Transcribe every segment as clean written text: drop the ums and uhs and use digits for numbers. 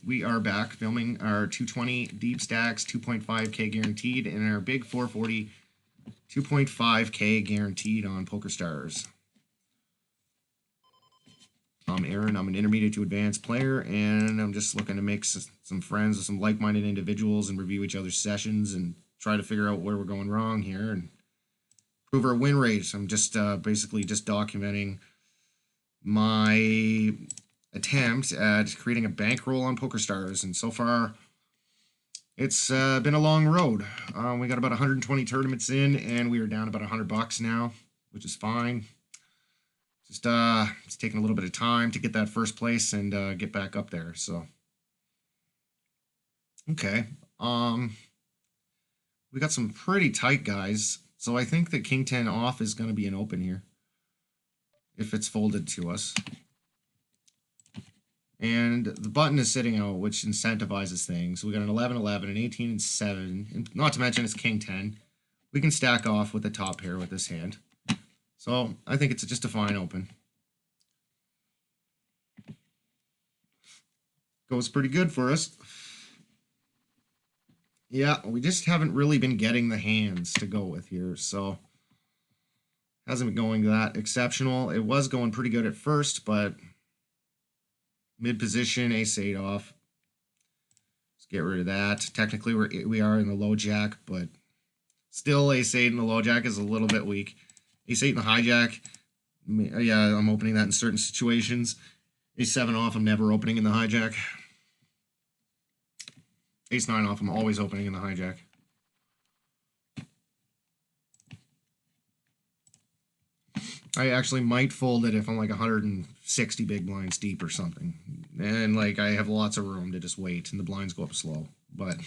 we are back filming our 220 deep stacks, 2.5K guaranteed, and our big 440, 2.5K guaranteed on PokerStars. I'm Aaron. I'm an intermediate to advanced player, and I'm just looking to make some friends with some like-minded individuals and review each other's sessions and try to figure out where we're going wrong here and improve our win rates. I'm just basically just documenting my attempt at creating a bankroll on PokerStars, and so far it's been a long road. We got about 120 tournaments in, and we are down about $100 now, which is fine. Just it's taking a little bit of time to get that first place and get back up there. So okay, we got some pretty tight guys. So I think that King 10 off is going to be an open here if it's folded to us. And the button is sitting out, which incentivizes things. So we got an 11-11, an 18-7, and not to mention it's King 10. We can stack off with the top pair with this hand. So I think it's just a fine open. Goes pretty good for us. Yeah, we just haven't really been getting the hands to go with here, so hasn't been going that exceptional. It was going pretty good at first, but mid position, ace-8 off. Let's get rid of that. Technically, we are in the low jack, but still ace-8 in the low jack is a little bit weak. Ace-8 in the hijack, yeah, I'm opening that in certain situations. Ace-7 off, I'm never opening in the hijack. Ace-9 off, I'm always opening in the hijack. I actually might fold it if I'm like 160 big blinds deep or something. And like I have lots of room to just wait and the blinds go up slow. But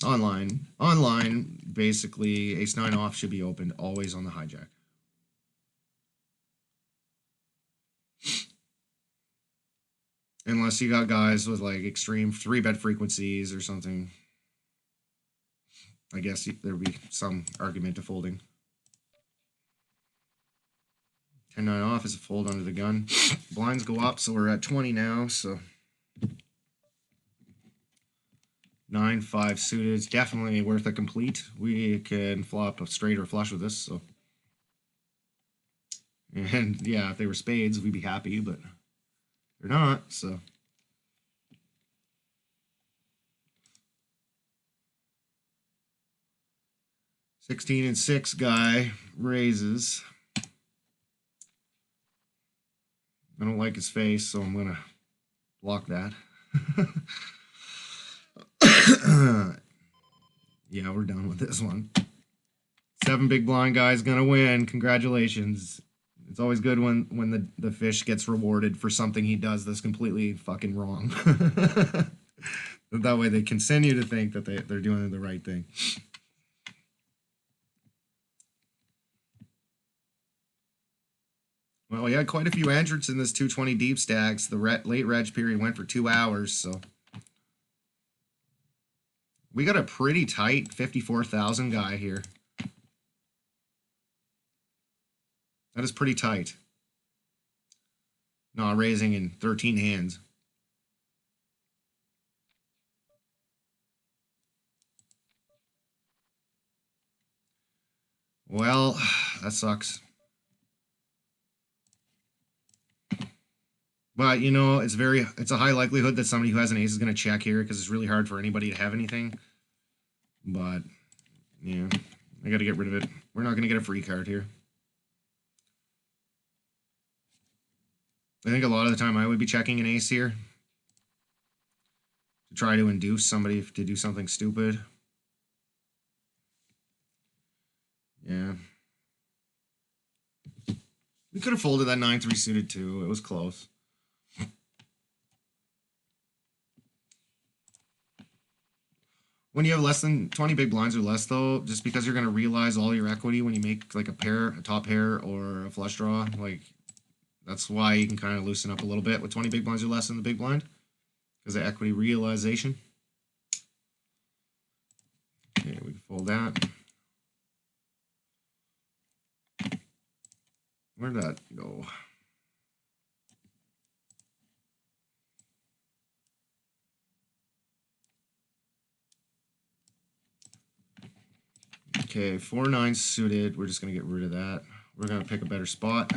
online, basically ace-9 off should be opened always on the hijack. Unless you got guys with like extreme 3-bet frequencies or something. I guess there would be some argument to folding. 10-9 off is a fold under the gun. Blinds go up, so we're at 20 now, so 9-5 suited. It's definitely worth a complete. We can flop a straight or flush with this, so. And yeah, if they were spades, we'd be happy, but they're not, so. $16-6 guy raises. I don't like his face, so I'm gonna block that. Yeah, we're done with this one. 7 big blind guy's gonna win. Congratulations. It's always good when the fish gets rewarded for something he does that's completely fucking wrong. That way they continue to think that they're doing the right thing. Well, we had quite a few entrants in this 220 deep stacks. The late reg period went for 2 hours, so we got a pretty tight 54,000 guy here. That is pretty tight. No, raising in 13 hands. Well, that sucks. But, you know, it's a high likelihood that somebody who has an ace is going to check here because it's really hard for anybody to have anything. But, yeah, I got to get rid of it. We're not going to get a free card here. I think a lot of the time I would be checking an ace here to try to induce somebody to do something stupid. Yeah. We could have folded that 9-3 suited too. It was close. When you have less than 20 big blinds or less, though, just because you're going to realize all your equity when you make like a pair, a top pair, or a flush draw, like that's why you can kind of loosen up a little bit with 20 big blinds or less in the big blind because of equity realization. Okay, we can fold that. Where'd that go? Okay, 4-9 suited. We're just going to get rid of that. We're going to pick a better spot.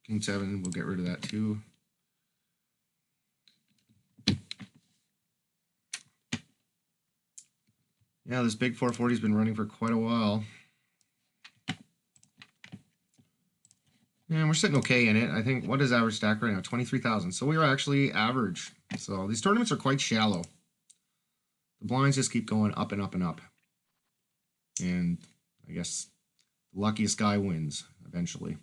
King 7, we'll get rid of that too. Yeah, this big 440's been running for quite a while. And we're sitting okay in it. I think, what is average stack right now? 23,000. So we are actually average. So these tournaments are quite shallow. The blinds just keep going up and up and up. And I guess the luckiest guy wins eventually.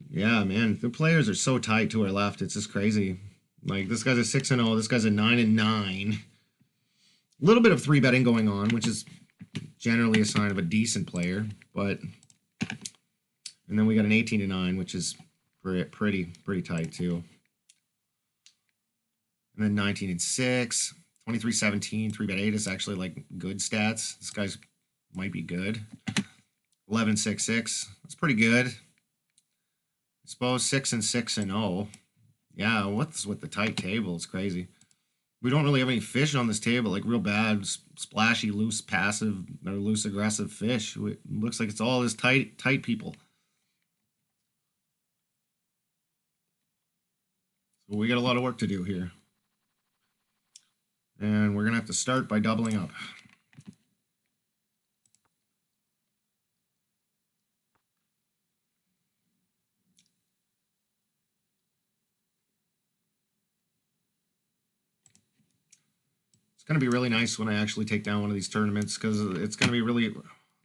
Yeah, man, the players are so tight to our left. It's just crazy. Like, this guy's a 6-0. This guy's a 9-9. A little bit of 3-betting going on, which is generally a sign of a decent player. But, and then we got an 18-9, which is pretty tight too. And then 19-6, 23-17, 3-bet 8 is actually like good stats. This guy's might be good. 11-6-6, that's pretty good. I suppose 6-6-0. Yeah, what's with the tight table? It's crazy. We don't really have any fish on this table, like real bad, splashy, loose, passive, or loose, aggressive fish. It looks like it's all this tight people. So we got a lot of work to do here. And we're going to have to start by doubling up. It's going to be really nice when I actually take down one of these tournaments, because it's going to be really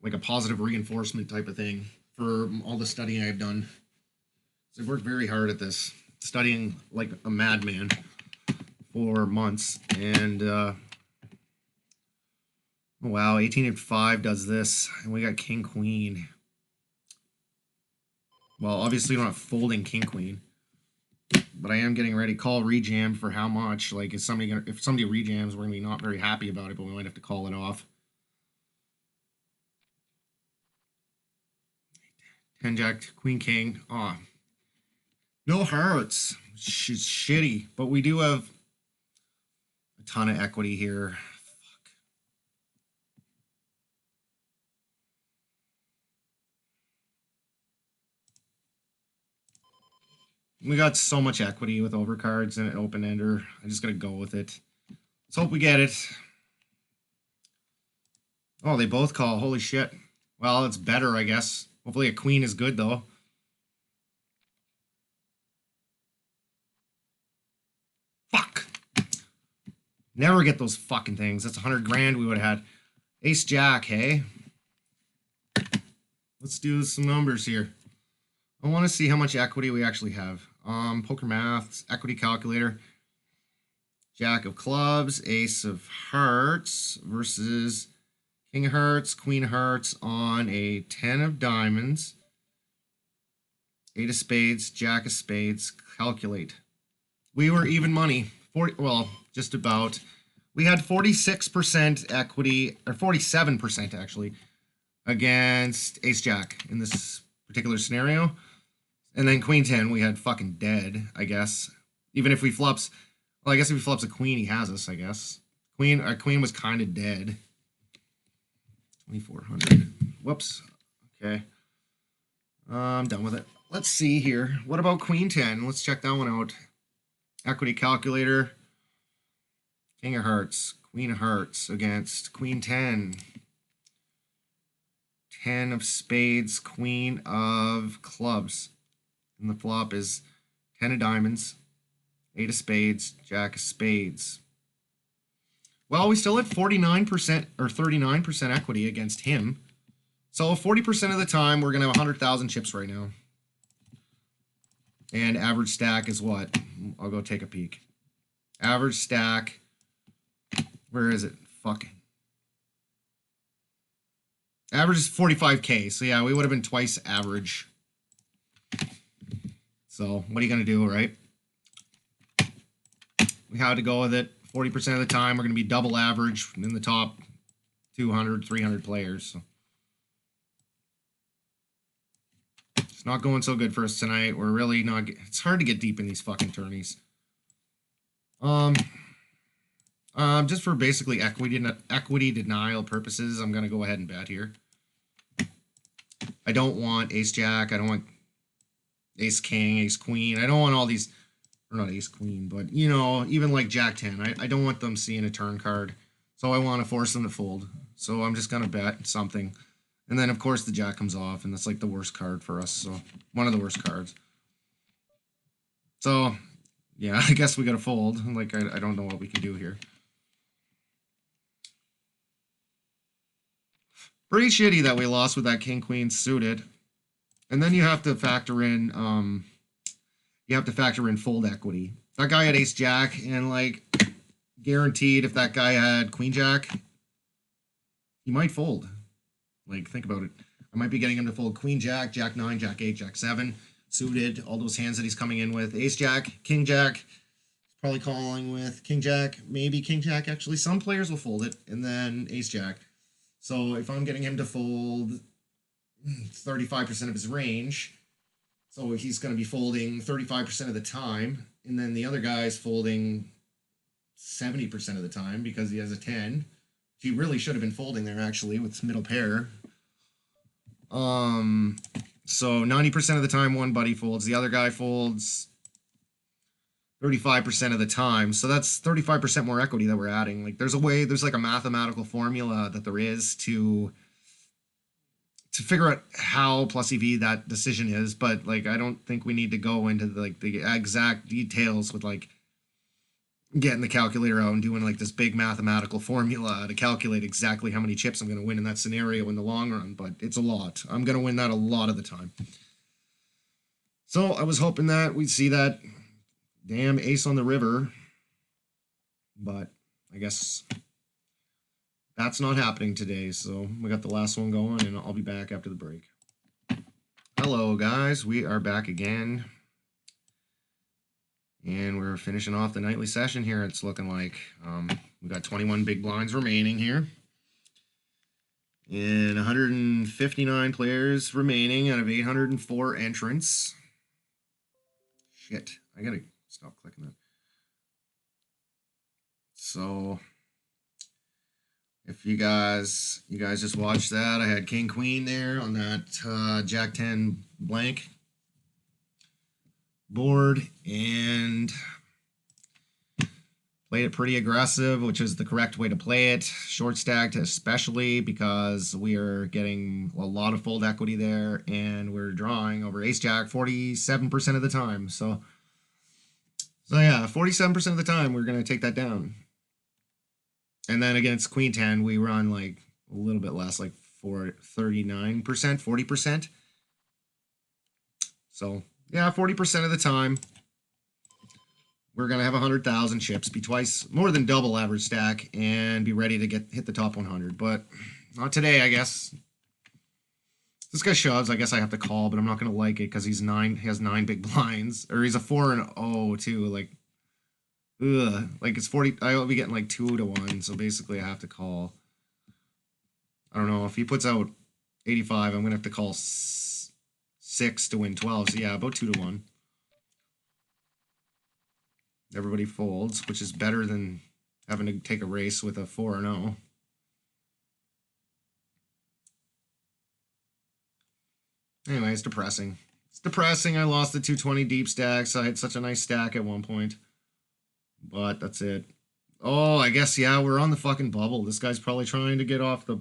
like a positive reinforcement type of thing for all the studying I've done. So I've worked very hard at this, studying like a madman for months. And oh wow, 18-5 does this, and we got king queen. Well, obviously we're not folding king queen, but I am getting ready. Call rejam for how much? Like, is somebody gonna, if somebody rejams, we're gonna be not very happy about it, but we might have to call it off. 10 jack, queen king. Oh, no hearts. She's shitty, but we do have a ton of equity here. Fuck. We got so much equity with overcards and an open ender. I just gotta go with it. Let's hope we get it. Oh, they both call. Holy shit. Well, it's better, I guess. Hopefully a queen is good, though. Fuck. Never get those fucking things. That's 100 grand we would have had. Ace jack, hey? Let's do some numbers here. I want to see how much equity we actually have. Poker maths, equity calculator. Jack of clubs, ace of hearts versus king of hearts, queen of hearts on a 10 of diamonds. 8 of spades, jack of spades. Calculate. We were even money. 40, well, just about. We had 46% equity, or 47% actually, against ace jack in this particular scenario. And then queen 10, we had fucking dead, I guess. Even if we flops, well, I guess if he flops a queen, he has us, I guess. Our queen was kind of dead. 2,400. Whoops. Okay. I'm done with it. Let's see here. What about queen 10? Let's check that one out. Equity calculator. King of hearts. Queen of hearts against queen 10. 10 of spades. Queen of clubs. And the flop is 10 of diamonds. 8 of spades. Jack of spades. Well, we still had 49% or 39% equity against him. So 40% of the time, we're going to have 100,000 chips right now. And average stack is what? I'll go take a peek. Average stack. Where is it? Fuck. Average is 45K. So yeah, we would have been twice average. So what are you going to do, right? We had to go with it. 40% of the time, we're going to be double average in the top 200, 300 players. So It's not going so good for us tonight. We're really not... It's hard to get deep in these fucking tourneys. Just for basically equity denial purposes, I'm going to go ahead and bet here. I don't want ace-jack. I don't want ace-king, ace-queen. I don't want all these... Or not ace-queen, but, you know, even like jack-10. I don't want them seeing a turn card. So I want to force them to fold. So I'm just going to bet something. And then, of course, the jack comes off, and that's like the worst card for us. So, one of the worst cards. So, yeah, I guess we got to fold. Like, I don't know what we can do here. Pretty shitty that we lost with that king-queen suited. And then you have to factor in, fold equity. That guy had ace-jack, and, like, guaranteed if that guy had queen-jack, he might fold. Like, think about it. I might be getting him to fold queen-jack, jack-9, jack-8, jack-7, suited, all those hands that he's coming in with. Ace-jack, king-jack, probably calling with king-jack, maybe king-jack, actually. Some players will fold it, and then ace-jack. So if I'm getting him to fold 35% of his range, so he's going to be folding 35% of the time, and then the other guy's folding 70% of the time because he has a 10. He really should have been folding there, actually, with middle pair. So 90% of the time, one buddy folds. The other guy folds 35% of the time. So that's 35% more equity that we're adding. Like, there's like a mathematical formula that there is to figure out how plus EV that decision is. But, like, I don't think we need to go into, like, the exact details with, like, getting the calculator out and doing like this big mathematical formula to calculate exactly how many chips I'm going to win in that scenario in the long run, but it's a lot. I'm going to win that a lot of the time. So I was hoping that we'd see that damn ace on the river, but I guess that's not happening today. So we got the last one going, and I'll be back after the break. Hello guys, we are back again. And we're finishing off the nightly session here, it's looking like. We've got 21 big blinds remaining here. And 159 players remaining out of 804 entrants. Shit, I gotta stop clicking that. So, if you guys just watched that, I had King Queen there on that Jack 10 blank board and played it pretty aggressive, which is the correct way to play it. Short stacked especially because we are getting a lot of fold equity there, and we're drawing over ace-jack 47% of the time. So yeah, 47% of the time we're going to take that down. And then against queen 10, we run like a little bit less, like 39%, 40%. So yeah, 40% of the time, we're going to have 100,000 chips, be twice, more than double average stack, and be ready to hit the top 100. But not today, I guess. This guy shoves. I guess I have to call, but I'm not going to like it because he has 9 big blinds. Or he's a 4-0, too. Like, ugh. Like, it's 40. I'll be getting like 2-1, so basically I have to call. I don't know. If he puts out 85, I'm going to have to call 6 to win 12. So yeah, about 2-1. Everybody folds, which is better than having to take a race with a 4-0. Anyway, it's depressing. It's depressing. I lost the 220 deep stacks. I had such a nice stack at one point. But that's it. Oh, I guess, yeah, we're on the fucking bubble. This guy's probably trying to get off the...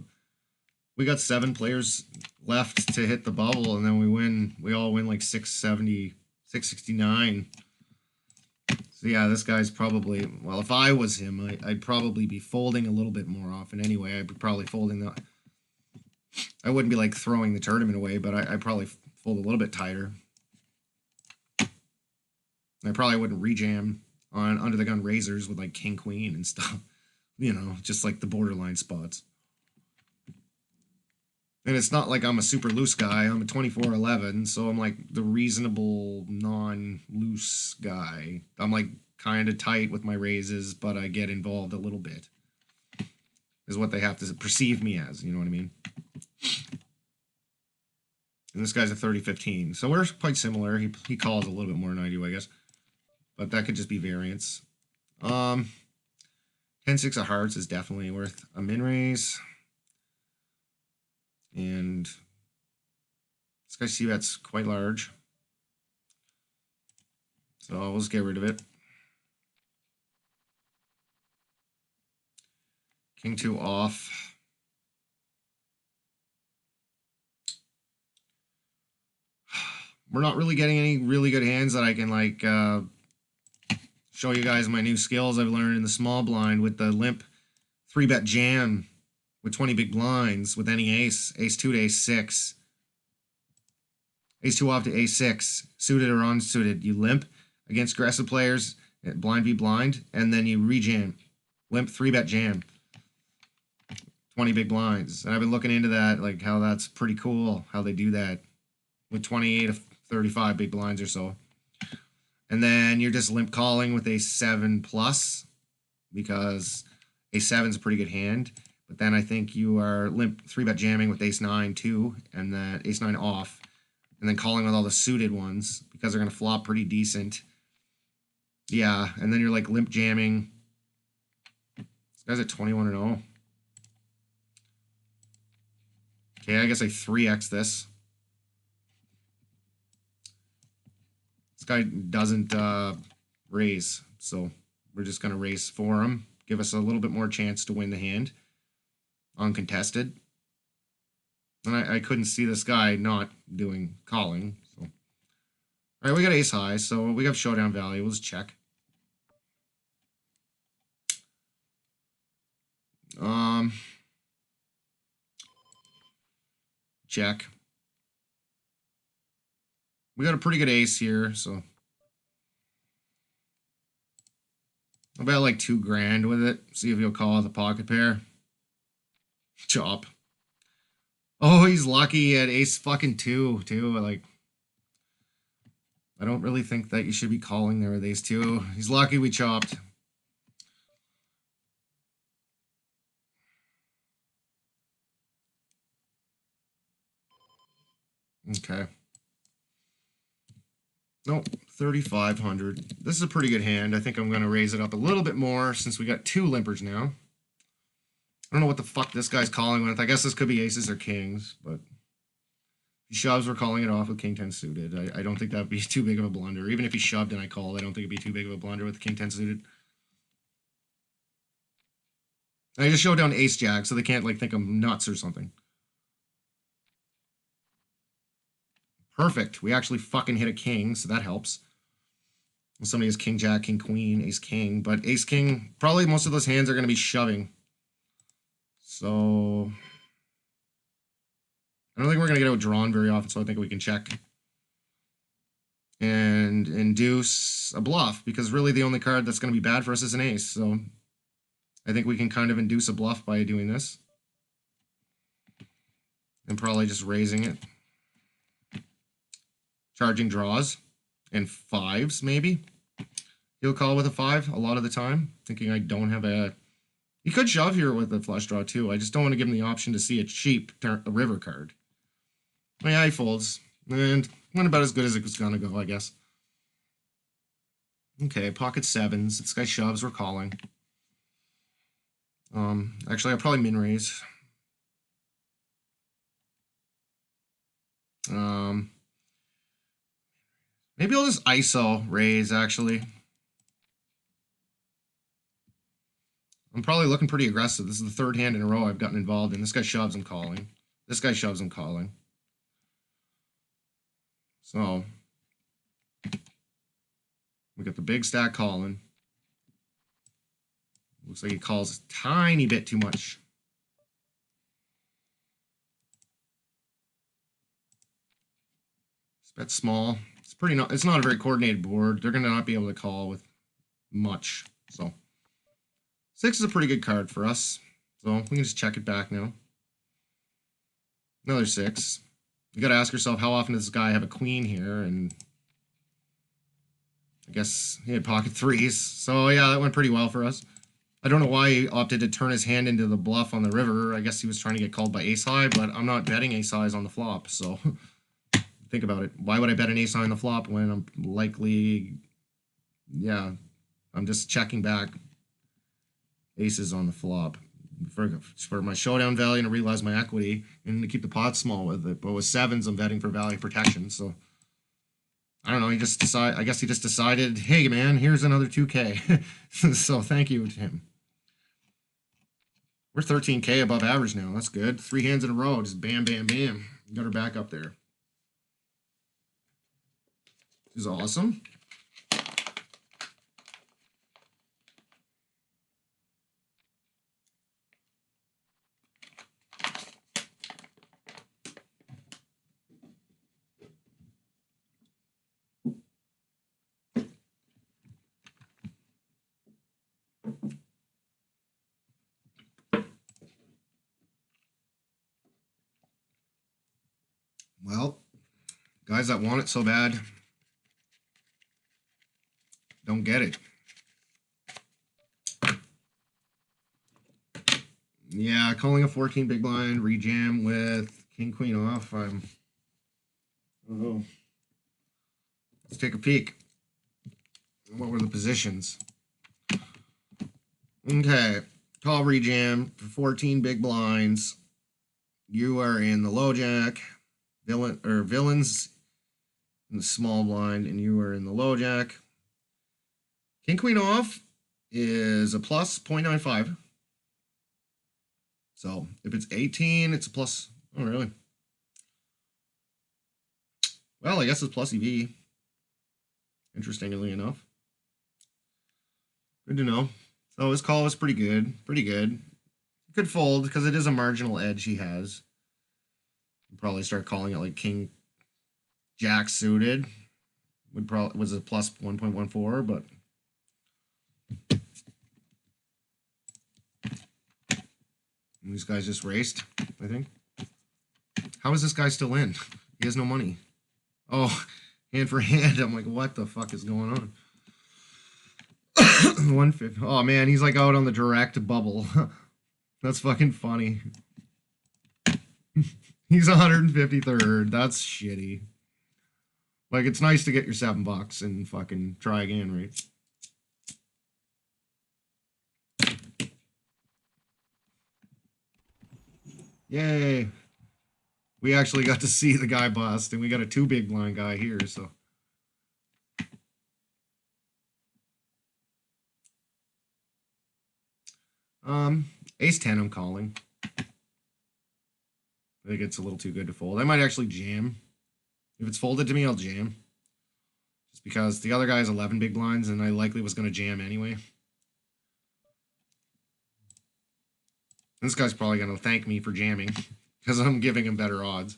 We got 7 players left to hit the bubble, and then we win. We all win like 670, 669. So yeah, this guy's probably... Well, if I was him, I'd probably be folding a little bit more often anyway. I'd be probably folding the... I wouldn't be like throwing the tournament away, but I'd probably fold a little bit tighter. I probably wouldn't rejam on under the gun razors with like king queen and stuff, you know, just like the borderline spots. And it's not like I'm a super loose guy. I'm a 24-11, so I'm like the reasonable non-loose guy. I'm like kind of tight with my raises, but I get involved a little bit. Is what they have to perceive me as, you know what I mean? And this guy's a 30-15. So we're quite similar. He calls a little bit more than I do, I guess. But that could just be variance. 10-6 of hearts is definitely worth a min raise. And this guy c-bet's quite large. So we'll just get rid of it. King 2 off. We're not really getting any really good hands that I can like show you guys my new skills I've learned in the small blind with the limp 3-bet jam with 20 big blinds with any ace. Ace 2 to ace 6. Ace 2 off to ace 6. Suited or unsuited. You limp against aggressive players, blind v blind, and then you rejam. Limp 3-bet jam. 20 big blinds. And I've been looking into that, like how that's pretty cool, how they do that with 28 of 35 big blinds or so. And then you're just limp calling with a 7 plus because ace 7 is a pretty good hand. But then I think you are limp 3-bet jamming with ace 9 too, and then ace 9 off. And then calling with all the suited ones because they're going to flop pretty decent. Yeah, and then you're like limp jamming. This guy's at 21-0. Okay, I guess I 3x this. This guy doesn't raise, so we're just going to raise for him. Give us a little bit more chance to win the hand. Uncontested. And I couldn't see this guy not doing calling. So. All right, we got ace high, so we have showdown value. We'll just check. Check. We got a pretty good ace here, so I'll bet like 2 grand with it. See if he'll call with a pocket pair. Chop. Oh, he's lucky at ace fucking 2 too. Like, I don't really think that you should be calling there with ace 2. He's lucky we chopped. Okay. Nope, 3,500. This is a pretty good hand. I think I'm going to raise it up a little bit more since we got 2 limpers now. I don't know what the fuck this guy's calling with. I guess this could be aces or kings, but if he shoves, we're calling it off with king 10 suited. I don't think that would be too big of a blunder. Even if he shoved and I called, I don't think it'd be too big of a blunder with king 10 suited. I just showed down ace jack, so they can't like think I'm nuts or something. Perfect. We actually fucking hit a king, so that helps. Well, somebody has king jack, king queen, ace king, but ace king, probably most of those hands are going to be shoving. So I don't think we're going to get outdrawn very often, so I think we can check and induce a bluff, because really the only card that's going to be bad for us is an ace. So I think we can kind of induce a bluff by doing this and probably just raising it. Charging draws and 5s, maybe. He'll call with a 5 a lot of the time, thinking I don't have a... He could shove here with a flush draw, too. I just don't want to give him the option to see a cheap a river card. Oh, yeah, he folds. And went about as good as it was going to go, I guess. Okay, pocket 7s. This guy shoves, we're calling. Actually, I'll probably min raise. Maybe I'll just ISO raise, actually. I'm probably looking pretty aggressive. This is the 3rd hand in a row I've gotten involved in. This guy shoves, I'm calling. This guy shoves, I'm calling. So, we got the big stack calling. Looks like he calls a tiny bit too much. Bet small. It's not a very coordinated board. They're going to not be able to call with much. So 6 is a pretty good card for us. So we can just check it back now. Another 6. You got to ask yourself, how often does this guy have a queen here? And I guess he had pocket 3s. So yeah, that went pretty well for us. I don't know why he opted to turn his hand into the bluff on the river. I guess he was trying to get called by ace high, but I'm not betting ace highs on the flop. So think about it. Why would I bet an ace high on the flop when I'm likely, yeah, I'm just checking back aces on the flop for my showdown value and to realize my equity and to keep the pot small with it. But with sevens, I'm betting for value protection. So I don't know. I guess he just decided, hey man, here's another 2K. So thank you to him. We're 13K above average now. That's good. 3 hands in a row. Just bam, bam, bam. Got her back up there. This is awesome. Well, guys that want it so bad don't get it. Yeah, calling a 14 big blind, rejam with king, queen off. Oh, let's take a peek. What were the positions? Okay, call rejam for 14 big blinds. You are in the low jack. Villains in the small blind, and you are in the low jack. King queen off is a plus 0.95. So if it's 18, it's a plus. Oh, really? Well, I guess it's plus EV. Interestingly enough. Good to know. So his call was pretty good. Pretty good. Could fold because it is a marginal edge he has. Probably start calling it like king jack suited. Was a plus 1.14, but these guys just raced, I think. How is this guy still in? He has no money. Oh, hand for hand. I'm like, what the fuck is going on? 150. Oh man, he's like out on the direct bubble. That's fucking funny. He's 153rd. That's shitty. Like, it's nice to get your $7 and fucking try again, right? Yay. We actually got to see the guy bust, and we got a 2 big blind guy here, so. Ace 10 I'm calling. I think it's a little too good to fold. I might actually jam. If it's folded to me, I'll jam. Just because the other guy has 11 big blinds, and I likely was going to jam anyway. This guy's probably going to thank me for jamming, because I'm giving him better odds.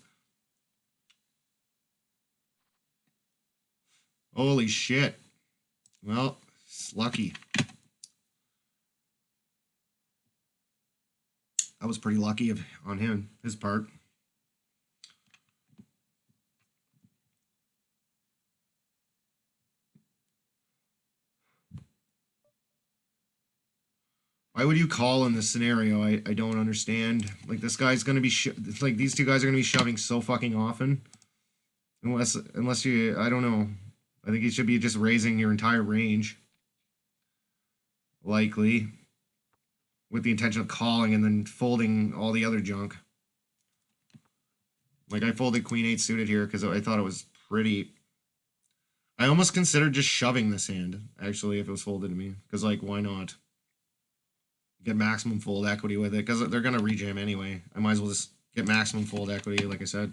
Holy shit. Well, it's lucky. That was pretty lucky on his part. Why would you call in this scenario? I don't understand. Like, this guy's going to be... It's like these two guys are going to be shoving so fucking often. Unless you... I don't know. I think you should be just raising your entire range. Likely. With the intention of calling and then folding all the other junk. Like, I folded Queen 8 suited here because I thought it was pretty... I almost considered just shoving this hand, actually, if it was folded to me. Because, like, why not? Get maximum fold equity with it, because they're going to rejam anyway. I might as well just get maximum fold equity, like I said.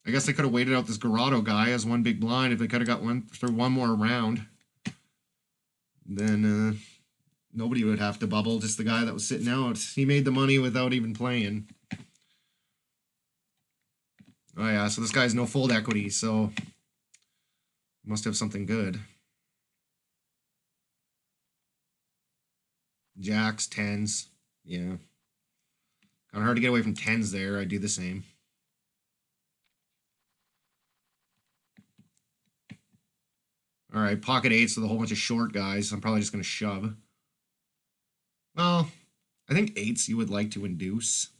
I guess they could have waited out this Garotto guy as 1 big blind. If they could have got through one more round, then nobody would have to bubble, just the guy that was sitting out. He made the money without even playing. Oh yeah, so this guy has no fold equity, so must have something good. Jacks, 10s. Yeah. Kind of hard to get away from 10s there. I do the same. All right, pocket 8s with a whole bunch of short guys. I'm probably just going to shove. Well, I think 8s you would like to induce.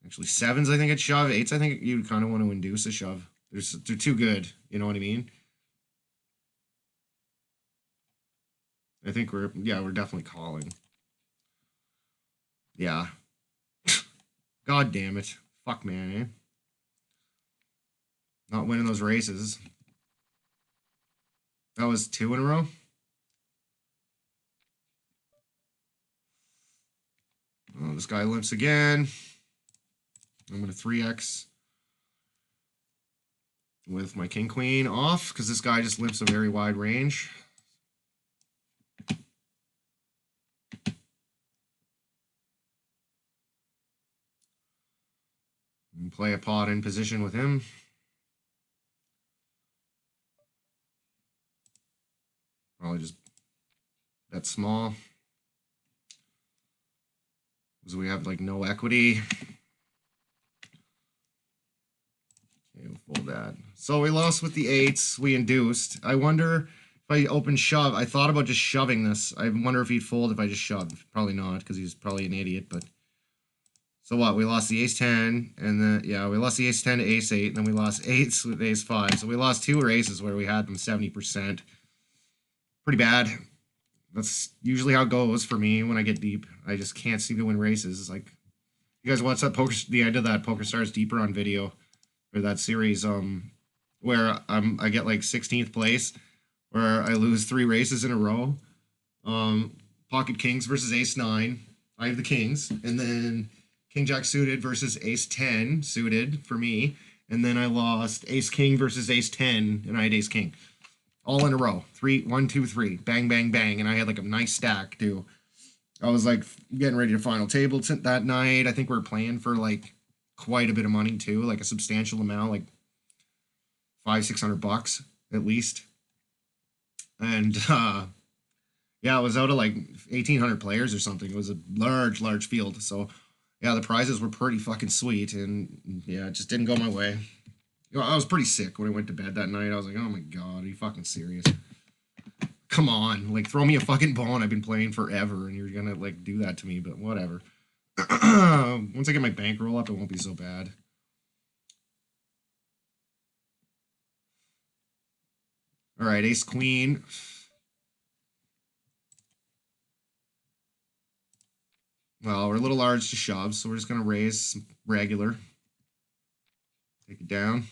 Actually, sevens, I think it's shove. Eights, I think you kind of want to induce a shove. They're too good. You know what I mean? I think we're definitely calling. Yeah. God damn it. Fuck, man, eh? Not winning those races. That was 2 in a row. Oh, this guy limps again. I'm going to 3x with my king queen off because this guy just limps a very wide range. And play a pot in position with him. Probably just bet small. Because we have like no equity. Okay, we'll fold that. So we lost with the eights. We induced. I wonder if I open shove. I thought about just shoving this. I wonder if he'd fold if I just shoved. Probably not, because he's probably an idiot, but so what? We lost the ace-10, and then, yeah, we lost the ace-10 to ace-8, and then we lost eights with ace-5. So we lost 2 races where we had them 70%. Pretty bad. That's usually how it goes for me when I get deep. I just can't seem to win races. It's like, you guys watch that the end of that Poker Stars Deeper on video, or that series, where I get like 16th place, where I lose 3 races in a row. Pocket kings versus ace-9. I have the kings, and then King Jack suited versus Ace 10 suited for me. And then I lost Ace King versus Ace 10, and I had Ace King. All in a row. 3, 1, 2, 3. Bang, bang, bang. And I had like a nice stack too. I was like getting ready to final table that night. I think we were playing for like quite a bit of money too, like a substantial amount, like $500-600 at least. And yeah, it was out of like 1,800 players or something. It was a large field. So yeah, the prizes were pretty fucking sweet, and yeah, it just didn't go my way. You know, I was pretty sick when I went to bed that night. I was like, oh my god, are you fucking serious? Come on, like, throw me a fucking ball. I've been playing forever, and you're gonna, like, do that to me, but whatever. Once I get my bankroll up, it won't be so bad. All right, ace queen. Well, we're a little large to shove, so we're just going to raise regular. Take it down.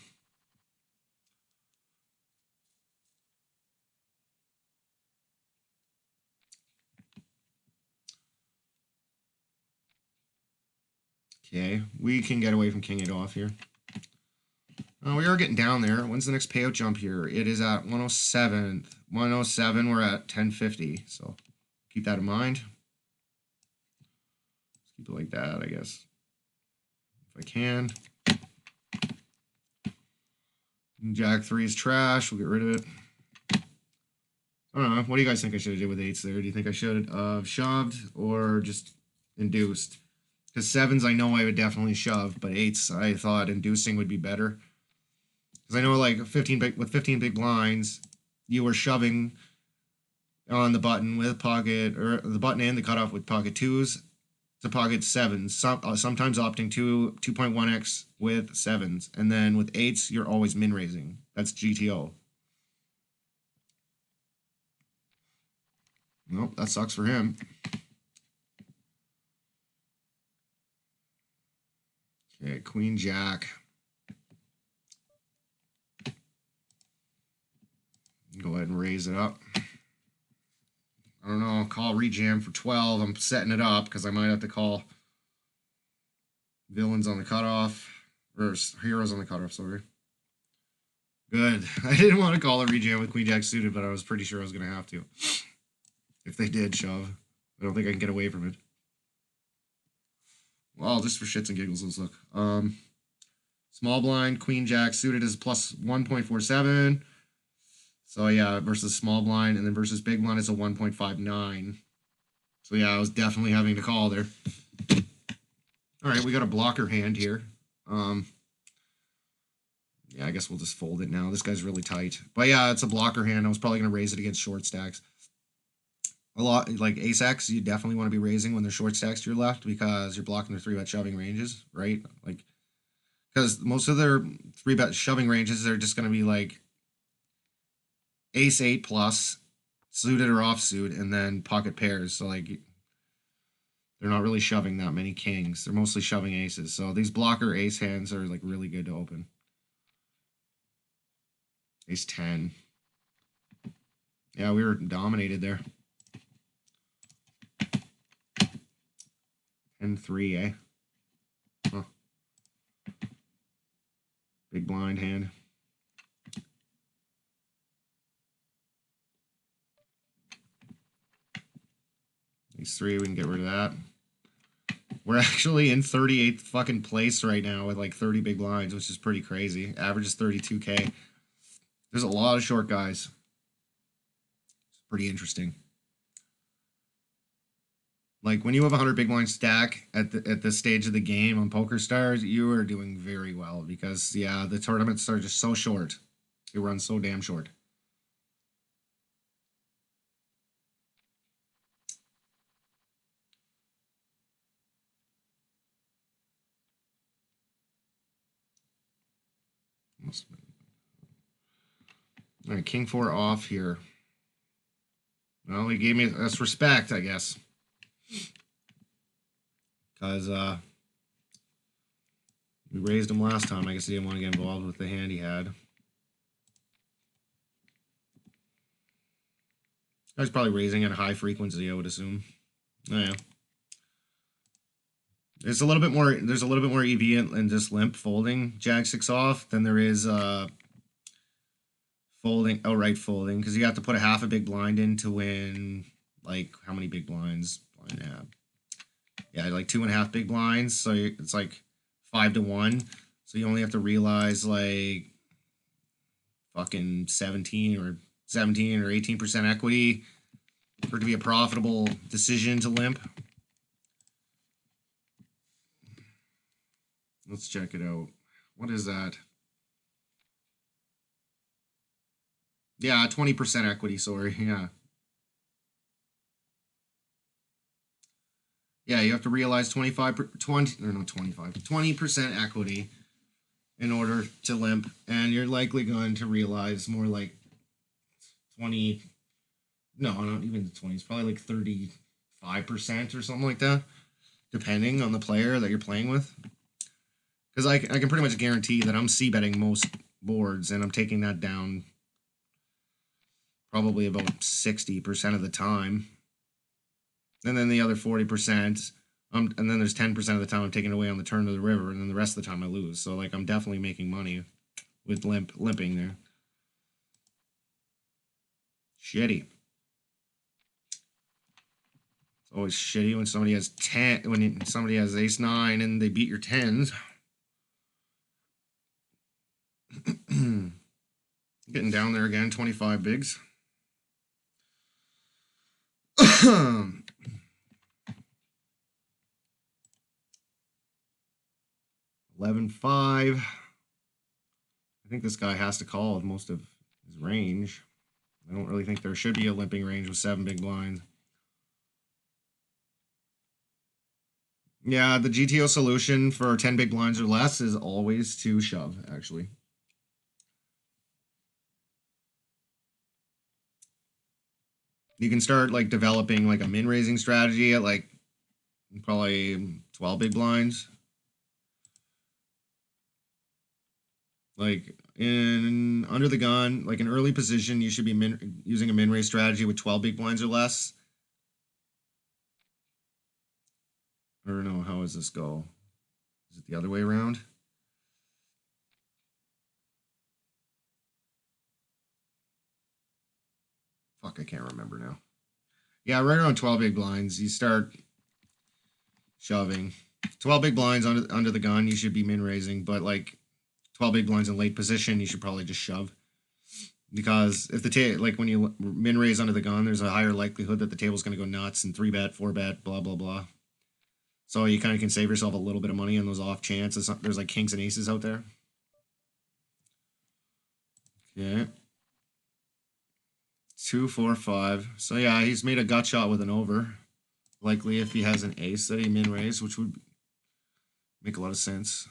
Okay, we can get away from king 8 off here. We are getting down there. When's the next payout jump here? It is at 107. 107, we're at 1050, so keep that in mind. Keep it like that, I guess. If I can. Jack 3 is trash. We'll get rid of it. I don't know. What do you guys think I should have did with 8s there? Do you think I should have shoved or just induced? Because 7s, I know I would definitely shove, but 8s, I thought inducing would be better. Because I know, like, with 15 big blinds, you were shoving on the button with pocket, or the button and the cutoff with pocket 2s to pocket 7s, sometimes opting to 2.1x with 7s, and then with 8s, you're always min raising. That's GTO. Nope, that sucks for him. Okay, Queen Jack. Go ahead and raise it up. I don't know, call rejam for 12. I'm setting it up because I might have to call villains on the cutoff, or heroes on the cutoff, sorry. Good. I didn't want to call a rejam with Queen Jack suited, but I was pretty sure I was going to have to. If they did shove. I don't think I can get away from it. Well, just for shits and giggles, let's look. Small blind, Queen Jack suited is plus 1.47. So yeah, versus small blind, and then versus big blind is a 1.59. So yeah, I was definitely having to call there. All right, we got a blocker hand here. Yeah, I guess we'll just fold it now. This guy's really tight. But yeah, it's a blocker hand. I was probably going to raise it against short stacks. a lot like ace X, you definitely want to be raising when they're short stacks to your left because you're blocking their 3-bet shoving ranges, right? Like, because most of their 3-bet shoving ranges are just going to be like ace 8 plus, suited or offsuit, and then pocket pairs. So like they're not really shoving that many kings. They're mostly shoving aces. So these blocker ace hands are like really good to open. Ace 10. Yeah, we were dominated there. 10-3, eh? Huh. Big blind hand. Ace 3, we can get rid of that. We're actually in 38th fucking place right now with like 30 big blinds, which is pretty crazy. Average is 32K. There's a lot of short guys. It's pretty interesting. Like when you have 100 big blind stack at this stage of the game on Poker Stars, you are doing very well because yeah, the tournaments are just so short. They run so damn short. All right, King 4 off here. Well, he gave me us respect, I guess. Because we raised him last time. I guess he didn't want to get involved with the hand he had. I was probably raising at a high frequency, I would assume. Oh, yeah. There's a little bit more EV in just limp folding Jack 6 off than there is folding, outright folding, because you have to put a half a big blind in to win, like, how many big blinds? Yeah, like 2.5 big blinds, so it's like 5-1, so you only have to realize, like, fucking 17 or 18% equity for it to be a profitable decision to limp. Let's check it out. What is that? Yeah, 20% equity, sorry. Yeah. Yeah, you have to realize 20% equity in order to limp, and you're likely going to realize more like 20. No, not even the 20s, probably like 35% or something like that, depending on the player that you're playing with. Because I can pretty much guarantee that I'm c-betting most boards, and I'm taking that down probably about 60% of the time. And then the other 40%, and then there's 10% of the time I'm taking away on the turn of the river, and then the rest of the time I lose. So, like, I'm definitely making money with limping there. Shitty. It's always shitty when somebody has somebody has ace 9 and they beat your 10s. Getting down there again, 25 bigs. 11-5. I think this guy has to call with most of his range. I don't really think there should be a limping range with 7 big blinds. Yeah, the GTO solution for 10 big blinds or less is always to shove, actually. You can start, like, developing, like, a min-raising strategy at, like, probably 12 big blinds. Like, in under the gun, like, an early position, you should be using a min-raise strategy with 12 big blinds or less. I don't know, how does this go? Is it the other way around? Fuck, I can't remember now. Yeah, right around 12 big blinds, you start shoving. 12 big blinds under the gun, you should be min-raising, but, like, 12 big blinds in late position, you should probably just shove. Because if like, when you min-raise under the gun, there's a higher likelihood that the table's going to go nuts and 3-bet, 4-bet, blah, blah, blah. So you kind of can save yourself a little bit of money on those off chances. There's, like, kings and aces out there. Okay. 2, 4, 5. So yeah, he's made a gut shot with an over. Likely if he has an ace that he min raise, which would make a lot of sense.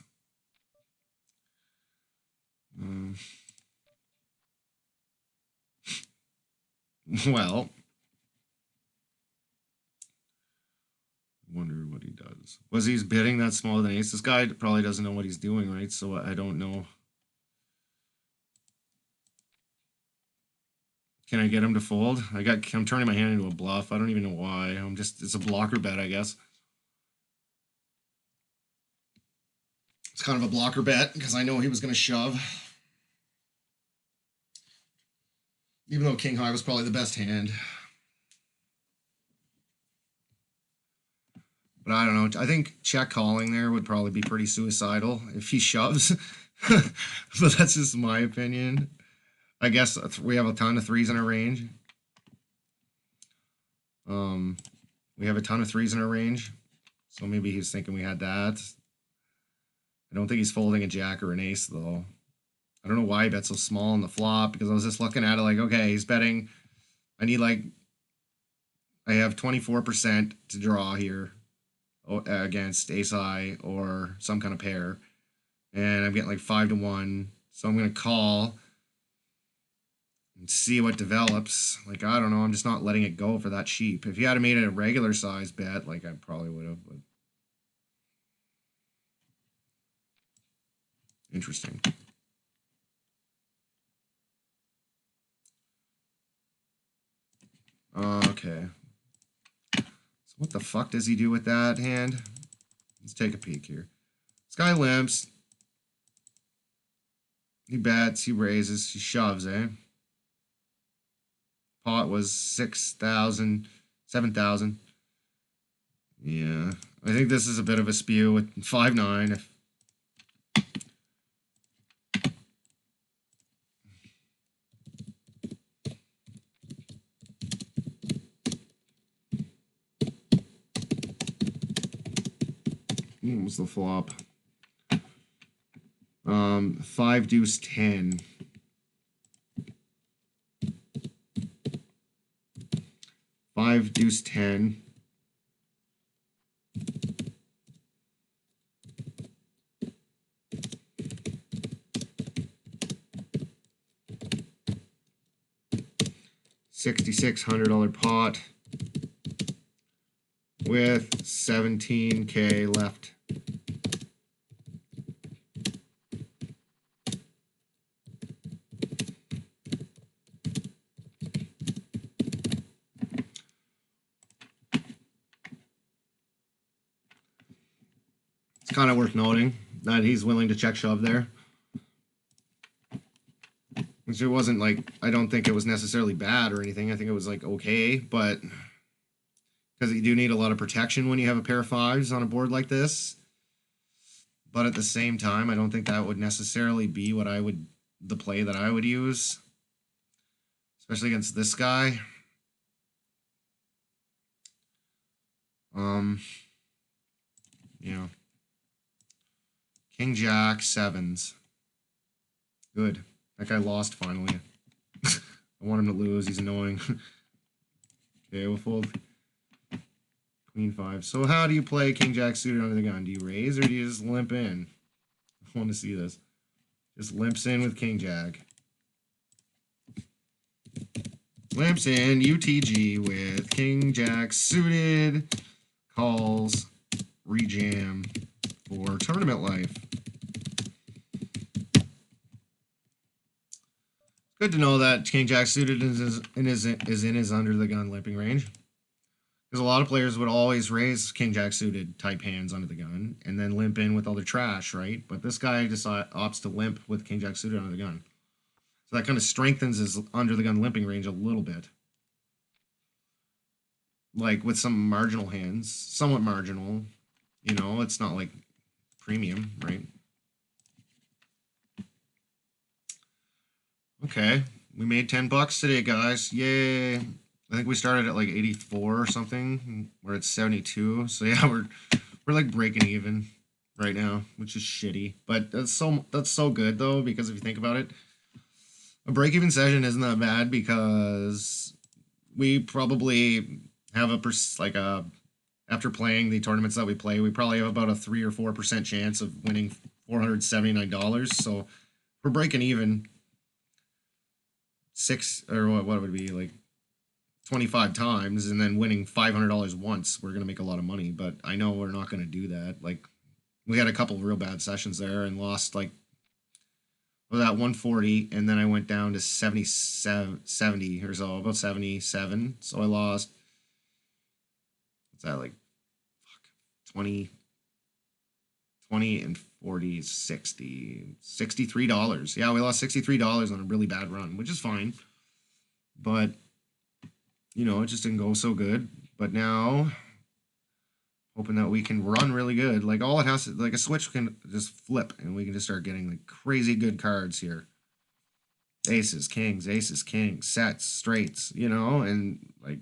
Well, wonder what he does. Was he bidding that small with an ace? This guy probably doesn't know what he's doing, right? So I don't know. Can I get him to fold? I'm turning my hand into a bluff. I don't even know why. It's a blocker bet, I guess. It's kind of a blocker bet because I know he was going to shove. Even though king high was probably the best hand. But I don't know. I think check calling there would probably be pretty suicidal if he shoves. But that's just my opinion. I guess we have a ton of threes in our range. We have a ton of threes in our range. So maybe he's thinking we had that. I don't think he's folding a jack or an ace, though. I don't know why he bet so small on the flop, because I was just looking at it like, okay, he's betting. I have 24% to draw here against ace high or some kind of pair. And I'm getting like 5 to 1. So I'm going to call and see what develops. Like, I don't know. I'm just not letting it go for that cheap. If you had made it a regular size bet, like I probably would have. But interesting. Okay. So what the fuck does he do with that hand? Let's take a peek here. This guy limps. He bets, he raises, he shoves, eh? Pot was 6,000, 7,000. Yeah. I think this is a bit of a spew with 5-9. What was the flop? 5 deuce 10. 5 deuce 10. $6,600 pot with 17K left. It's kind of worth noting that he's willing to check shove there. Which it wasn't like, I don't think it was necessarily bad or anything. I think it was like okay, but because you do need a lot of protection when you have a pair of fives on a board like this. But at the same time, I don't think that would necessarily be the play that I would use, especially against this guy. Yeah. King Jack, sevens. Good. That guy lost finally. I want him to lose. He's annoying. Okay, we'll fold Queen 5. So how do you play King Jack suited under the gun? Do you raise or do you just limp in? I want to see this. Just limps in with King Jack. Limps in UTG with King Jack suited. Calls. Rejam for tournament life. Good to know that King Jack suited is in his under the gun limping range. Because a lot of players would always raise King Jack suited type hands under the gun and then limp in with all their trash, right? But this guy opts to limp with King Jack suited under the gun. So that kind of strengthens his under the gun limping range a little bit. Like with some marginal hands, somewhat marginal. You know, it's not like premium, right? Okay, we made 10 bucks today, guys. Yay. I think we started at like 84 or something. We're at 72. So yeah, we're like breaking even right now, which is shitty. But that's so good though, because if you think about it, a break-even session isn't that bad because we probably have after playing the tournaments that we play, we probably have about a 3 or 4% chance of winning $479. So we're breaking even what would it be, like 25 times, and then winning $500 once. We're gonna make a lot of money, but I know we're not gonna do that. Like, we had a couple of real bad sessions there and lost like that 140, and then I went down to 70 or so, about 77. So I lost, what's that, like 20 and 40, 60, $63. Yeah, we lost $63 on a really bad run, which is fine. But, you know, it just didn't go so good. But now, hoping that we can run really good. Like, all it has to, like, a switch can just flip, and we can just start getting, like, crazy good cards here. Aces, kings, sets, straights, you know, and, like,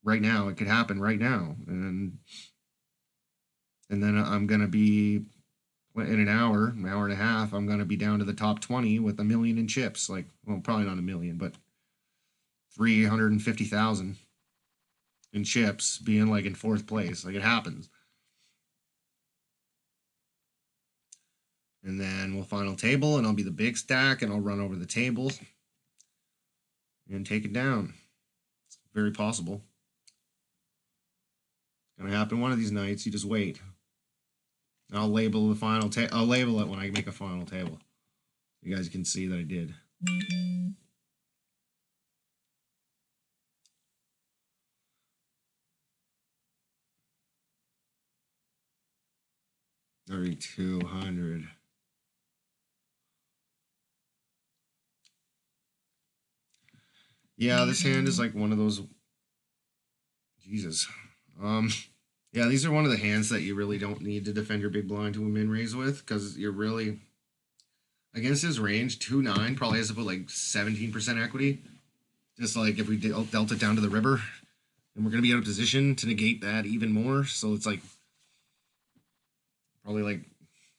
right now, it could happen right now. And then I'm going to be, in an hour and a half, I'm going to be down to the top 20 with $1 million in chips. Like, well, probably not $1 million, but 350,000 in chips, being like in 4th place. Like, it happens. And then we'll final table, and I'll be the big stack, and I'll run over the table and take it down. It's very possible. It's going to happen one of these nights. You just wait. I'll label the final table. I'll label it when I make a final table. You guys can see that I did. $3,200. Yeah, this hand is like one of those. Jesus. Yeah, these are one of the hands that you really don't need to defend your big blind to a min raise with, because you're really against his range. 2-9 probably has to put like 17% equity. Just like if we dealt it down to the river, and we're gonna be out of position to negate that even more. So it's like probably like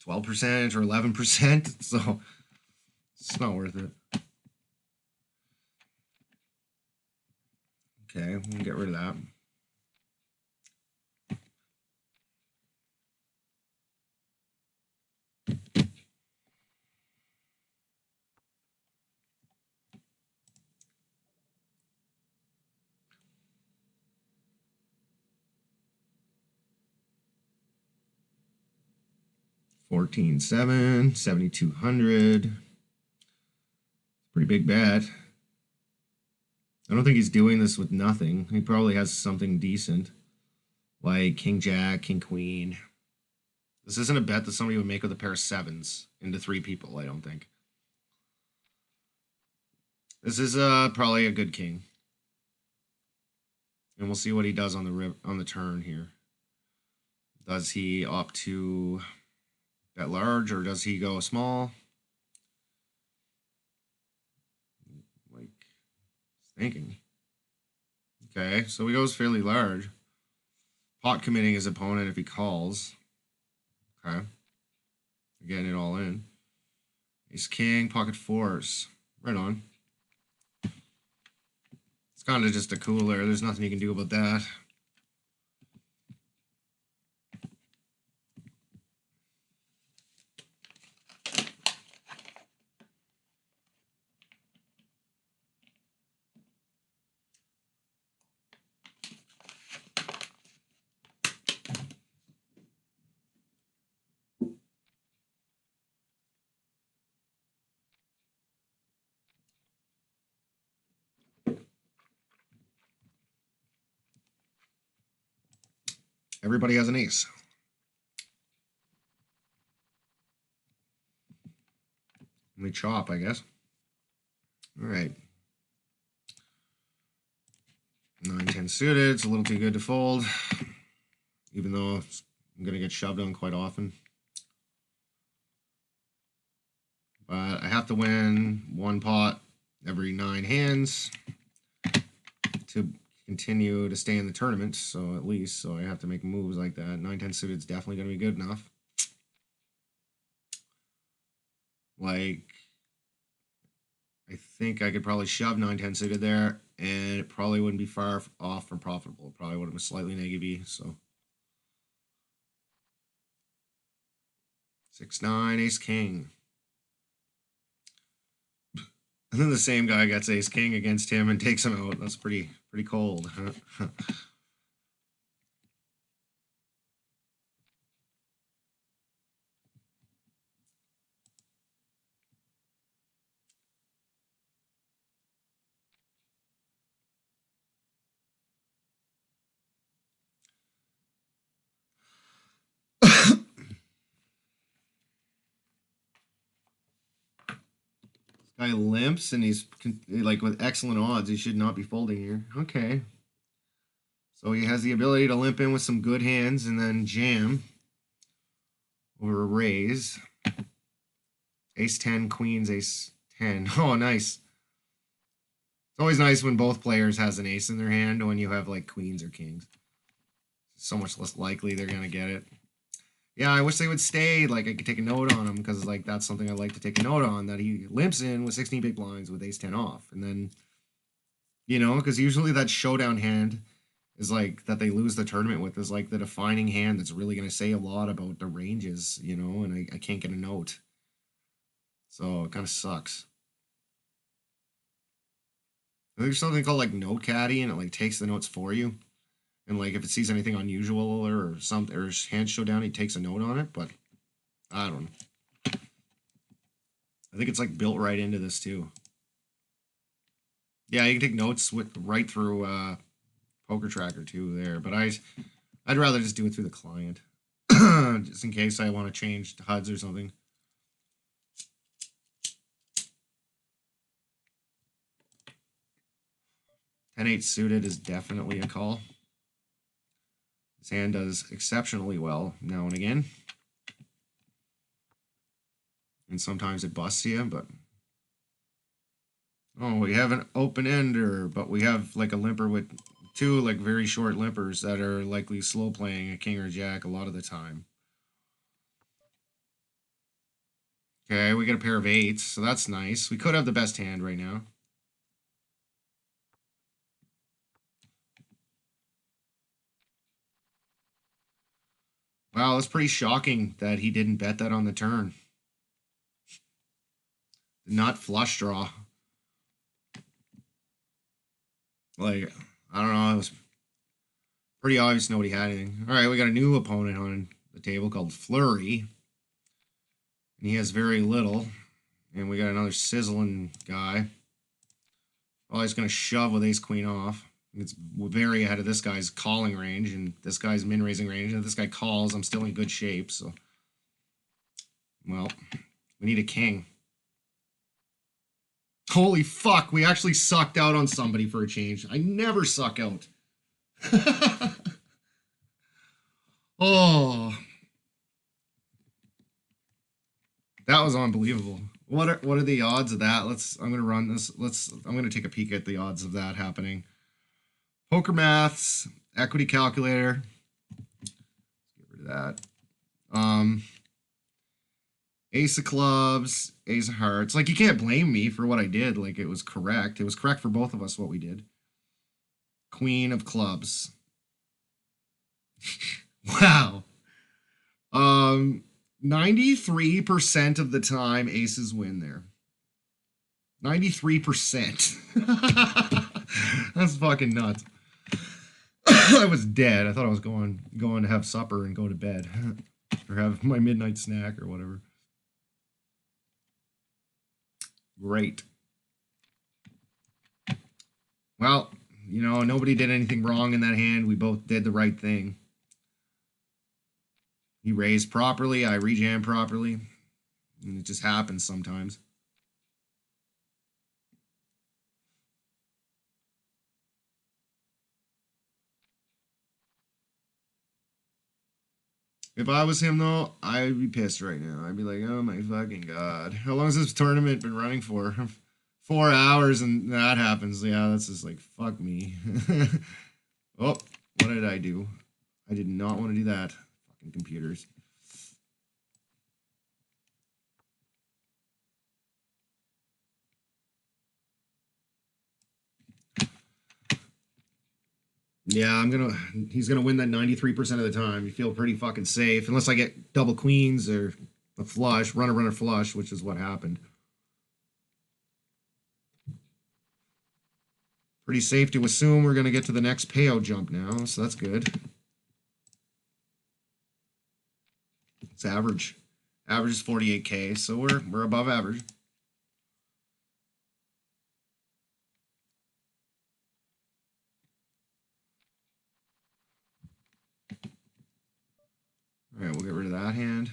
12% or 11%. So it's not worth it. Okay, we'll get rid of that. $14,700, 7,200. Pretty big bet. I don't think he's doing this with nothing. He probably has something decent, like King Jack, King Queen. This isn't a bet that somebody would make with a pair of 7s into 3 people, I don't think. This is probably a good king. And we'll see what he does on the turn here. Does he opt to bet large, or does he go small? Like, thinking. Okay, so he goes fairly large. Pot committing his opponent if he calls. Okay. Getting it all in. Ace king, pocket 4s. Right on. It's kind of just a cooler. There's nothing you can do about that. Everybody has an ace. We chop, I guess. All right. 9-10 suited. It's a little too good to fold, even though I'm going to get shoved on quite often. But I have to win 1 pot every 9 hands to continue to stay in the tournament. So at least, so I have to make moves like that. 9-10 suited is definitely going to be good enough. Like, I think I could probably shove 9-10 suited there, and it probably wouldn't be far off from profitable. It probably would have been slightly negative, so 6-9, ace king. And then the same guy gets ace king against him and takes him out. That's pretty cold. Guy limps and he's like with excellent odds. He should not be folding here. Okay. So he has the ability to limp in with some good hands and then jam over a raise. Ace 10, queens, ace 10. Oh, nice. It's always nice when both players has an ace in their hand when you have like queens or kings. It's so much less likely they're going to get it. Yeah, I wish they would stay. Like, I could take a note on him because, like, that's something I'd like to take a note on, that he limps in with 16 big blinds with ace 10 off. And then, you know, because usually that showdown hand is, like, that they lose the tournament with is, like, the defining hand that's really going to say a lot about the ranges, you know, and I can't get a note. So it kind of sucks. There's something called, like, Note Caddy, and it, like, takes the notes for you. And, like, if it sees anything unusual or something, or hand showdown, he takes a note on it, but I don't know. I think it's like built right into this too. Yeah, you can take notes with right through Poker Tracker too there, but I'd rather just do it through the client, just in case I want to change HUDs or something. 10-8 suited is definitely a call. This hand does exceptionally well now and again. And sometimes it busts you, but... Oh, we have an open ender, but we have like a limper with two like very short limpers that are likely slow playing a king or jack a lot of the time. Okay, we get a pair of eights, so that's nice. We could have the best hand right now. Wow, that's pretty shocking that he didn't bet that on the turn. Did not flush draw. Like, I don't know, it was pretty obvious nobody had anything. All right, we got a new opponent on the table called Flurry. And he has very little. And we got another sizzling guy. Oh, he's going to shove with ace-queen off. It's very ahead of this guy's calling range and this guy's min-raising range. And if this guy calls, I'm still in good shape. So, well, we need a king. Holy fuck, we actually sucked out on somebody for a change. I never suck out. Oh. That was unbelievable. What are the odds of that? I'm gonna run this. I'm gonna take a peek at the odds of that happening. Poker maths, equity calculator. Let's get rid of that. Ace of clubs, ace of hearts. Like, you can't blame me for what I did. Like, it was correct. It was correct for both of us what we did. Queen of clubs. Wow. 93% of the time aces win there. 93%. That's fucking nuts. I was dead. I thought I was going to have supper and go to bed. Or have my midnight snack or whatever. Great. Well, you know, nobody did anything wrong in that hand. We both did the right thing. He raised properly. I rejammed properly. And it just happens sometimes. If I was him, though, I'd be pissed right now. I'd be like, oh my fucking god. How long has this tournament been running for? 4 hours and that happens. Yeah, that's just like, fuck me. Oh, what did I do? I did not want to do that. Fucking computers. Yeah, he's gonna win that 93% of the time. You feel pretty fucking safe, unless I get double queens or a flush, runner flush, which is what happened. Pretty safe to assume we're gonna get to the next payout jump now, so that's good. It's average. Average is 48K, so we're above average. All right, we'll get rid of that hand.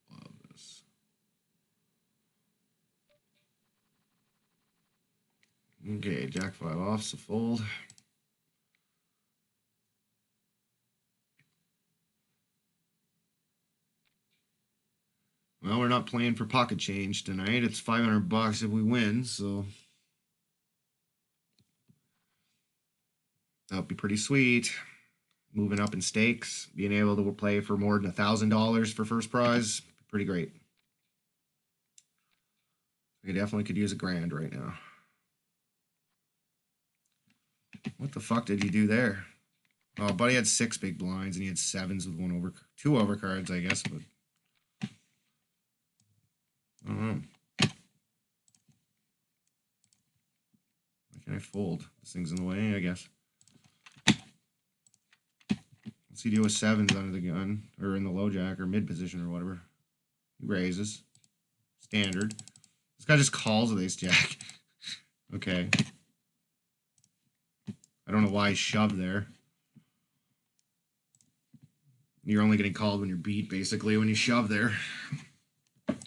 Love this. Okay, Jack 5 off, so fold. Well, we're not playing for pocket change tonight. It's $500 if we win, so that would be pretty sweet. Moving up in stakes, being able to play for more than $1,000 for first prize, pretty great. I definitely could use $1,000 right now. What the fuck did he do there? Oh, buddy had 6 big blinds and he had 7s with 2 overcards, I guess, but I don't know. Why can't I fold? This thing's in the way, I guess. What's he do with 7s under the gun, or in the low jack, or mid position, or whatever? He raises. Standard. This guy just calls with ace jack. Okay. I don't know why he shoved there. You're only getting called when you're beat, basically, when you shove there.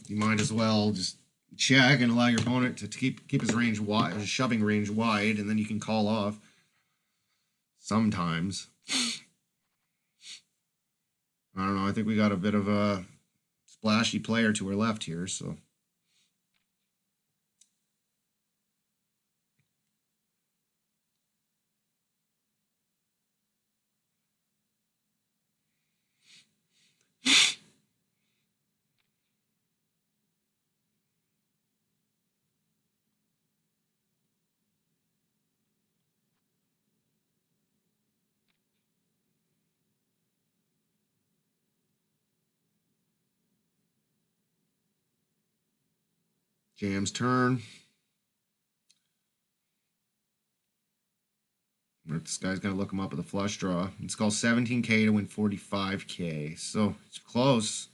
You might as well just check and allow your opponent to keep his range wide, his shoving range wide, and then you can call off. Sometimes. I don't know. I think we got a bit of a splashy player to our left here, so. Jam's turn. This guy's going to look him up with a flush draw. It's called 17K to win 45K. So it's close.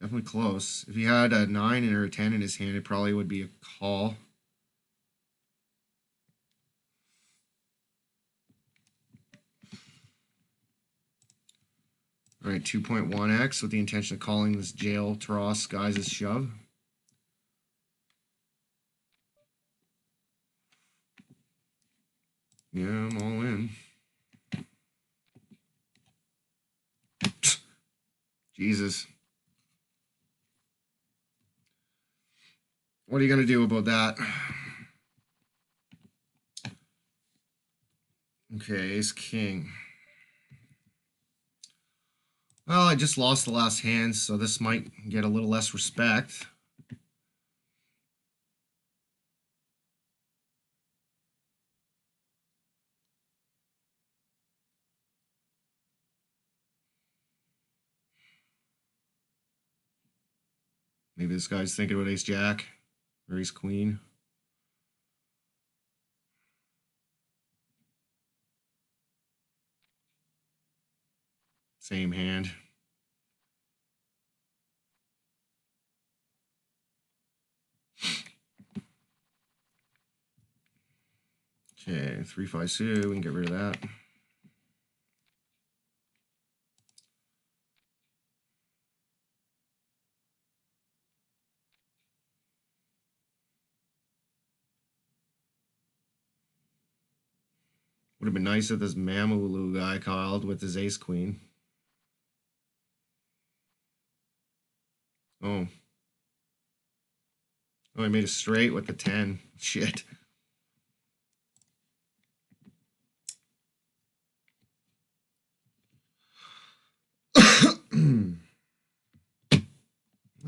Definitely close. If he had a 9 or a 10 in his hand, it probably would be a call. All right, 2.1x with the intention of calling this jail Taras guys' shove. Yeah, I'm all in. Jesus. What are you going to do about that? Okay, ace king. Well, I just lost the last hand, so this might get a little less respect. Maybe this guy's thinking about ace jack or ace queen. Same hand. Okay, 3-5 suited. We can get rid of that. Would have been nice if this Mamulu guy called with his ace queen. Oh. Oh, I made a straight with the 10. Shit.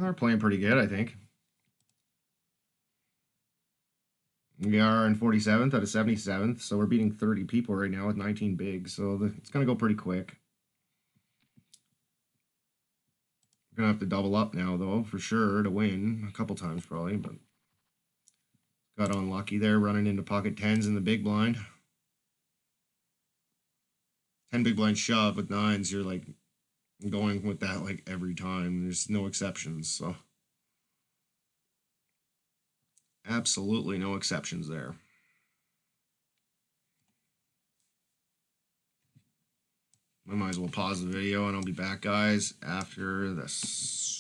They're playing pretty good, I think. We are in 47th out of 77th, so we're beating 30 people right now with 19 bigs, so it's going to go pretty quick. We're going to have to double up now, though, for sure, to win. A couple times, probably, but got unlucky there, running into pocket 10s in the big blind. 10 big blind shove with 9s, you're, like, going with that, like, every time. There's no exceptions, so... Absolutely no exceptions there. I might as well pause the video and I'll be back, guys, after this.